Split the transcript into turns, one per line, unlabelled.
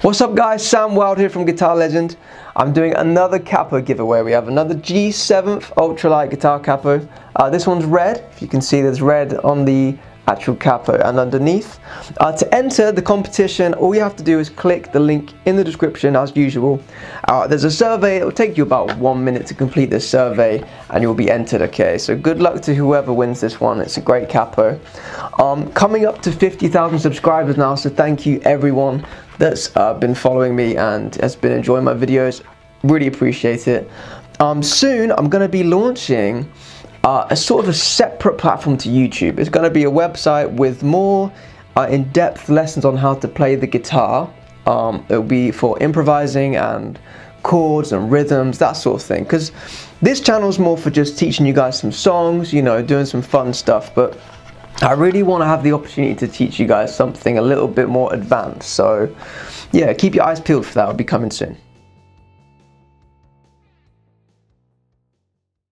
What's up guys, Sam Wild here from Guitar Legend. I'm doing another Capo giveaway. We have another G7th ultralight guitar Capo. This one's red. If you can see, there's red on the actual Capo and underneath. To enter the competition, all you have to do is click the link in the description as usual. There's a survey. It will take you about 1 minute to complete this survey and you'll be entered, okay? So good luck to whoever wins this one. It's a great Capo. Coming up to 50,000 subscribers now, so thank you everyone that's been following me and has been enjoying my videos. Really appreciate it. Soon I'm going to be launching a sort of a separate platform to YouTube. It's going to be a website with more in-depth lessons on how to play the guitar. It'll be for improvising and chords and rhythms, that sort of thing, because this channel is more for just teaching you guys some songs, you know, doing some fun stuff, but I really want to have the opportunity to teach you guys something a little bit more advanced. So yeah, keep your eyes peeled for that. It'll be coming soon.